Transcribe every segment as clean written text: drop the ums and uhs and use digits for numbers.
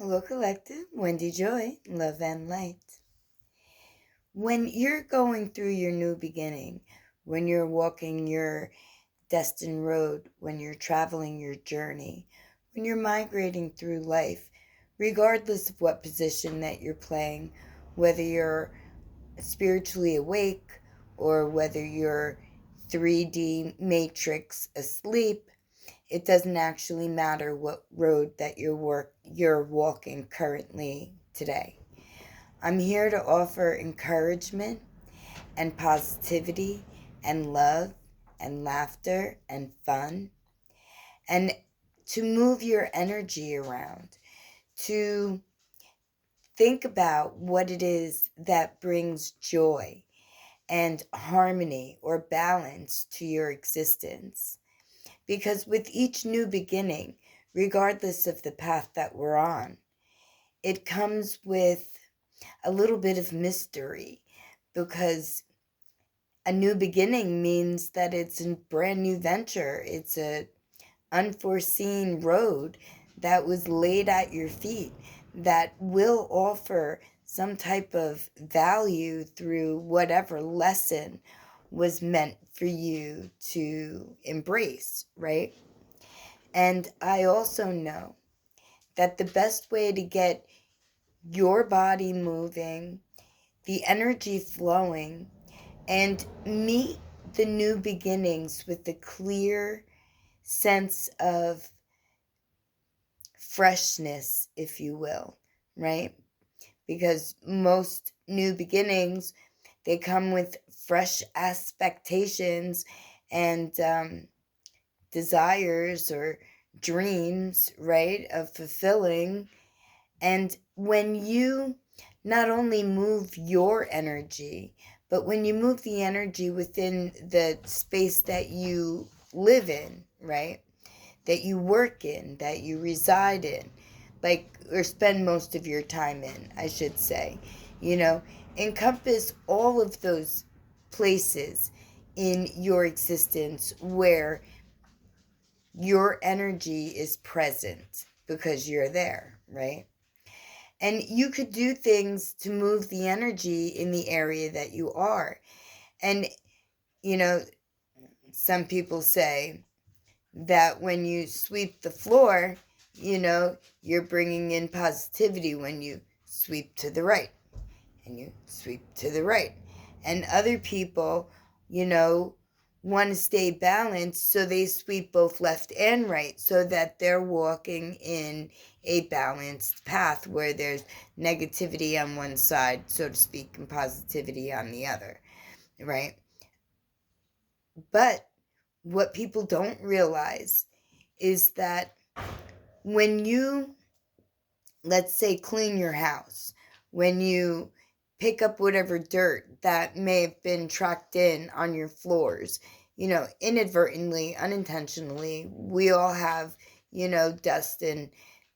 Hello, Collective. Wendy Joy, Love and Light. When you're going through your new beginning, when you're walking your destined road, when you're traveling your journey, when you're migrating through life, regardless of what position that you're playing, whether you're spiritually awake or whether you're 3D matrix asleep, it doesn't actually matter what road that you're walking currently today. I'm here to offer encouragement and positivity and love and laughter and fun and to move your energy around, to think about what it is that brings joy and harmony or balance to your existence. Because with each new beginning, regardless of the path that we're on, it comes with a little bit of mystery, because a new beginning means that it's a brand new venture. It's a unforeseen road that was laid at your feet that will offer some type of value through whatever lesson was meant for you to embrace, right? And I also know that the best way to get your body moving, the energy flowing, and meet the new beginnings with a clear sense of freshness, if you will, right? Because most new beginnings, they come with fresh expectations and desires or dreams, right, of fulfilling. And when you not only move your energy, but when you move the energy within the space that you live in, right, that you work in, that you reside in, like, or spend most of your time in, I should say, encompass all of those places in your existence where your energy is present because you're there, right? And you could do things to move the energy in the area that you are. And, some people say that when you sweep the floor, you're bringing in positivity when you sweep to the right and you sweep to the right. And other people, want to stay balanced, so they sweep both left and right so that they're walking in a balanced path where there's negativity on one side, so to speak, and positivity on the other, right? But what people don't realize is that when you, let's say, clean your house, when you pick up whatever dirt that may have been tracked in on your floors, inadvertently, unintentionally, we all have, dust and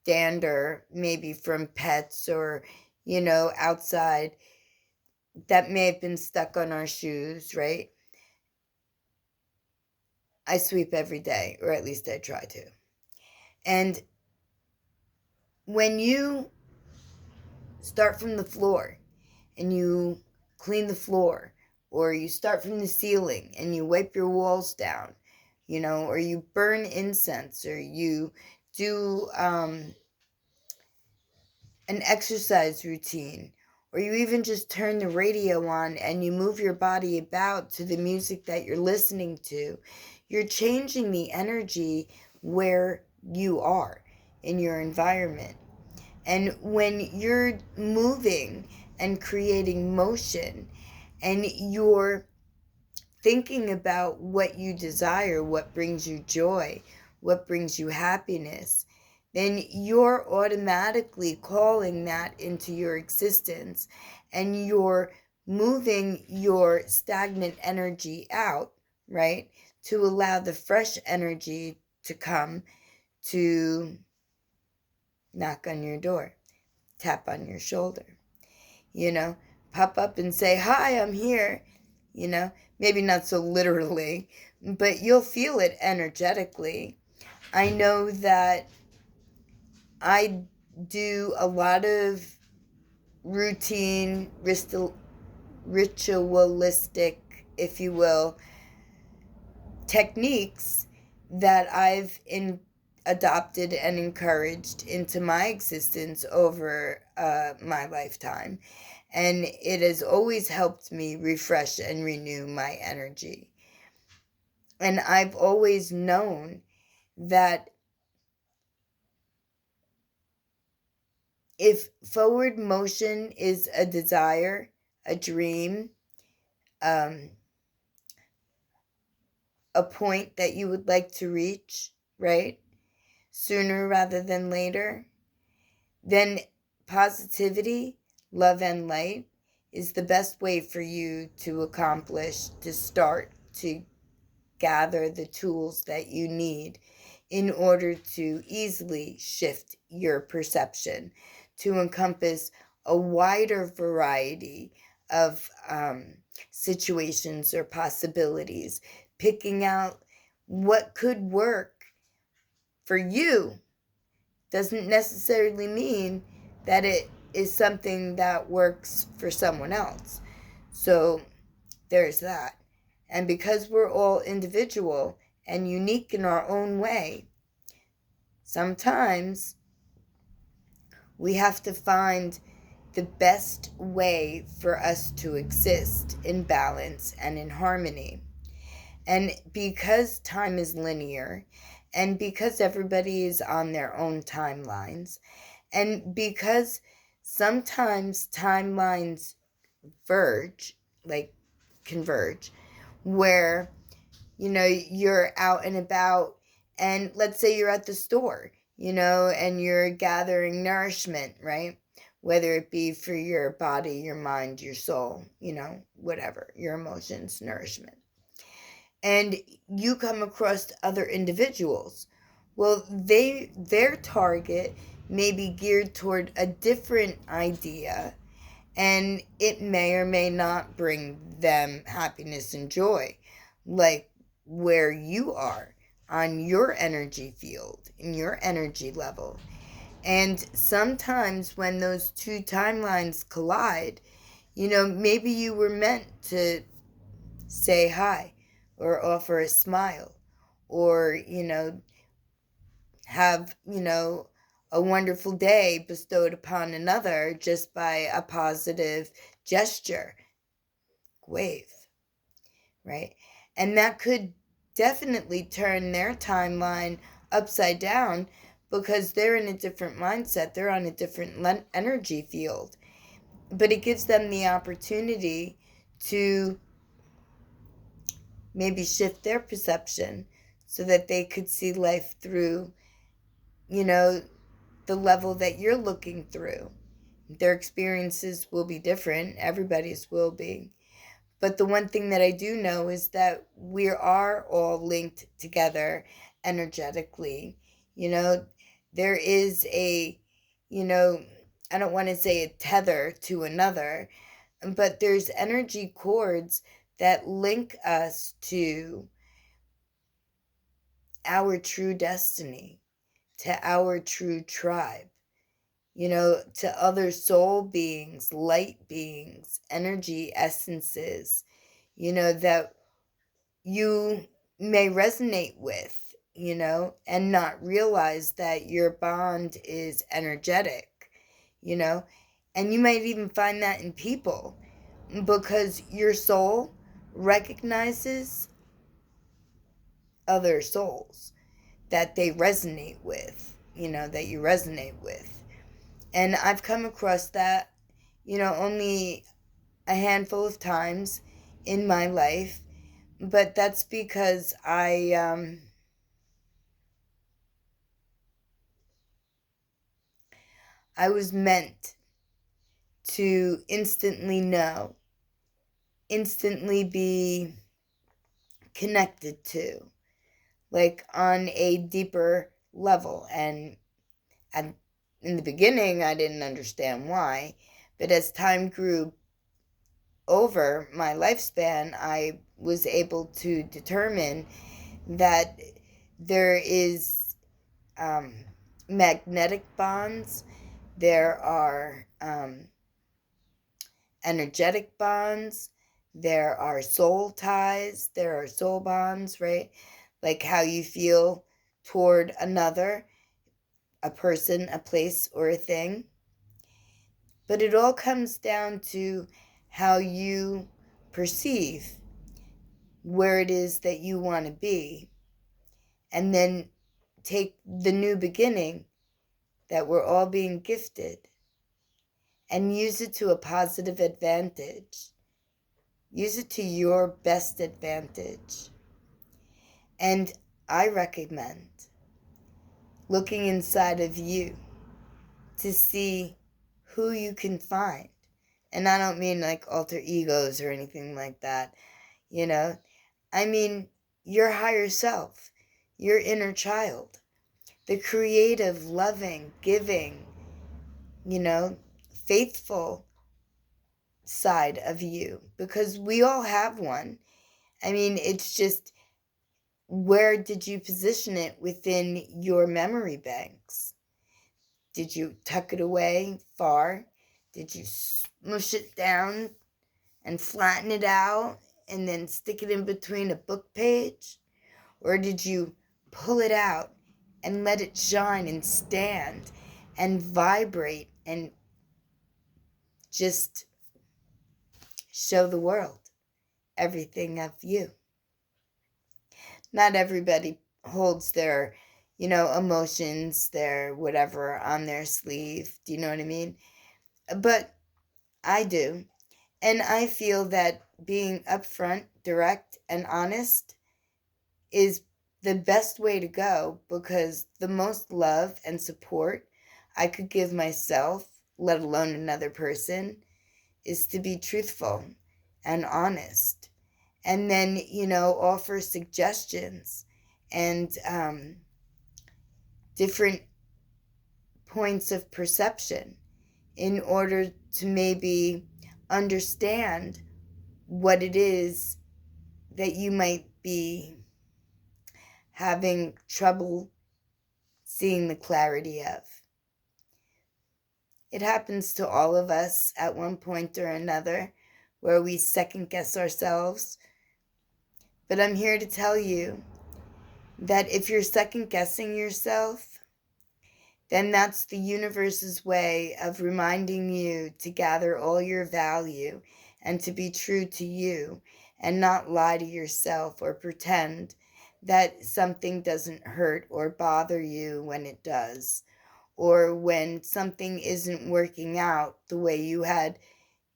dander, maybe from pets or, outside, that may have been stuck on our shoes, right? I sweep every day, or at least I try to. And when you start from the floor and you clean the floor, or you start from the ceiling and you wipe your walls down, or you burn incense, or you do an exercise routine, or you even just turn the radio on and you move your body about to the music that you're listening to, you're changing the energy where you are in your environment. And when you're moving and creating motion and you're thinking about what you desire, what brings you joy, what brings you happiness, then you're automatically calling that into your existence, and you're moving your stagnant energy out, right, to allow the fresh energy to come, to knock on your door, tap on your shoulder, pop up and say, "Hi, I'm here." Maybe not so literally, but you'll feel it energetically. I know that I do a lot of routine, ritualistic, if you will, techniques that I've adopted and encouraged into my existence over my lifetime. And it has always helped me refresh and renew my energy. And I've always known that if forward motion is a desire, a dream, um, a point that you would like to reach, right? Sooner rather than later, then positivity, love, and light is the best way for you to accomplish, to start to gather the tools that you need in order to easily shift your perception to encompass a wider variety of situations or possibilities, picking out what could work for you doesn't necessarily mean that it is something that works for someone else. So there's that. And because we're all individual and unique in our own way, sometimes we have to find the best way for us to exist in balance and in harmony. And because time is linear, and because everybody is on their own timelines, and because sometimes timelines converge, where, you're out and about, and let's say you're at the store, and you're gathering nourishment, right? Whether it be for your body, your mind, your soul, whatever, your emotions, nourishment. And you come across other individuals. Well, their target may be geared toward a different idea, and it may or may not bring them happiness and joy, like where you are on your energy field, in your energy level. And sometimes when those two timelines collide, maybe you were meant to say hi or offer a smile or, have, a wonderful day bestowed upon another just by a positive gesture, wave, right? And that could definitely turn their timeline upside down because they're in a different mindset. They're on a different energy field. But it gives them the opportunity to maybe shift their perception so that they could see life through, the level that you're looking through. Their experiences will be different. Everybody's will be. But the one thing that I do know is that we are all linked together energetically. There is I don't want to say a tether to another, but there's energy cords that link us to our true destiny, to our true tribe, to other soul beings, light beings, energy essences, that you may resonate with, and not realize that your bond is energetic, and you might even find that in people because your soul recognizes other souls that they resonate with, that you resonate with. And I've come across that, only a handful of times in my life, but that's because I was meant to instantly know, instantly be connected to, like on a deeper level. And in the beginning, I didn't understand why, but as time grew over my lifespan, I was able to determine that there is magnetic bonds there are energetic bonds, there are soul ties, there are soul bonds, right? Like how you feel toward another, a person, a place, or a thing. But it all comes down to how you perceive where it is that you want to be, and then take the new beginning that we're all being gifted and use it to a positive advantage. Use it to your best advantage. And I recommend looking inside of you to see who you can find. And I don't mean like alter egos or anything like that, you know. I mean your higher self, your inner child, the creative, loving, giving, faithful side of you, because we all have one. I mean, it's just, where did you position it within your memory banks? Did you tuck it away far? Did you smush it down and flatten it out and then stick it in between a book page? Or did you pull it out and let it shine and stand and vibrate and just show the world everything of you? Not everybody holds their, emotions, their whatever on their sleeve. Do you know what I mean? But I do. And I feel that being upfront, direct, and honest is the best way to go, because the most love and support I could give myself, let alone another person, is to be truthful and honest. And then, offer suggestions and different points of perception in order to maybe understand what it is that you might be having trouble seeing the clarity of. It happens to all of us at one point or another, where we second guess ourselves. But I'm here to tell you that if you're second guessing yourself, then that's the universe's way of reminding you to gather all your value and to be true to you and not lie to yourself or pretend that something doesn't hurt or bother you when it does, or when something isn't working out the way you had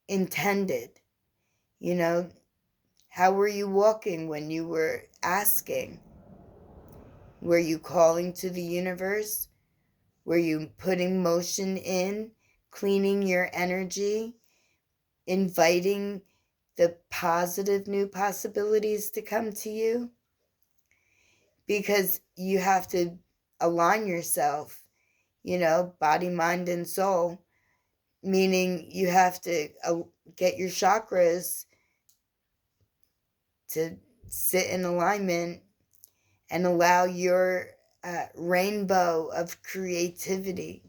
intended. How were you walking when you were asking? Were you calling to the universe? Were you putting motion in, cleaning your energy, inviting the positive new possibilities to come to you? Because you have to align yourself, body, mind, and soul, meaning you have to get your chakras to sit in alignment and allow your rainbow of creativity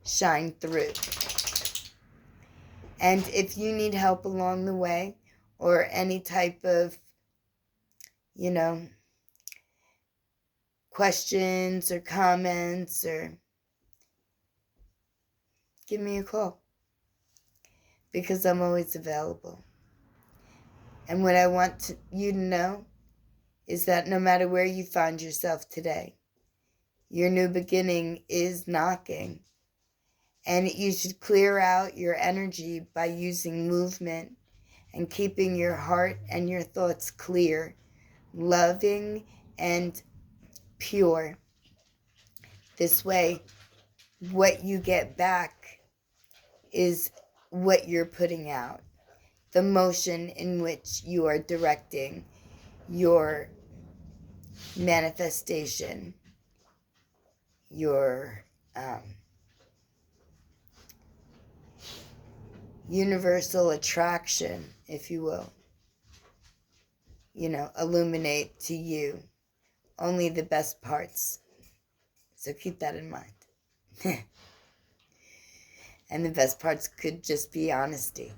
shine through. And if you need help along the way, or any type of, questions or comments, or give me a call, because I'm always available. And what I want you to know is that no matter where you find yourself today, your new beginning is knocking. And you should clear out your energy by using movement and keeping your heart and your thoughts clear, loving, and pure. This way, what you get back is what you're putting out, the motion in which you are directing your manifestation, your universal attraction, if you will, illuminate to you only the best parts. So keep that in mind. And the best parts could just be honesty.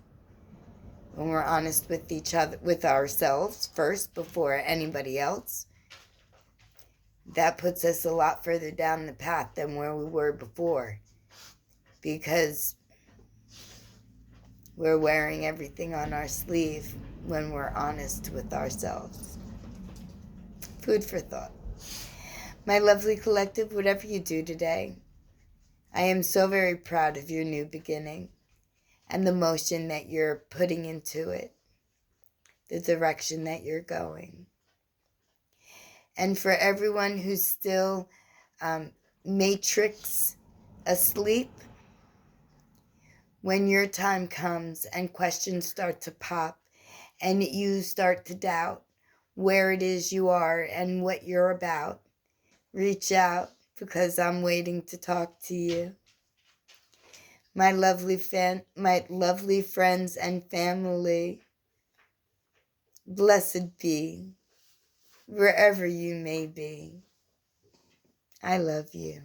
When we're honest with each other, with ourselves first before anybody else, that puts us a lot further down the path than where we were before, because we're wearing everything on our sleeve when we're honest with ourselves. Food for thought. My lovely collective, whatever you do today, I am so very proud of your new beginning and the motion that you're putting into it, the direction that you're going. And for everyone who's still matrix asleep, when your time comes and questions start to pop and you start to doubt where it is you are and what you're about, reach out, because I'm waiting to talk to you. My lovely friends and family, blessed be wherever you may be. I love you.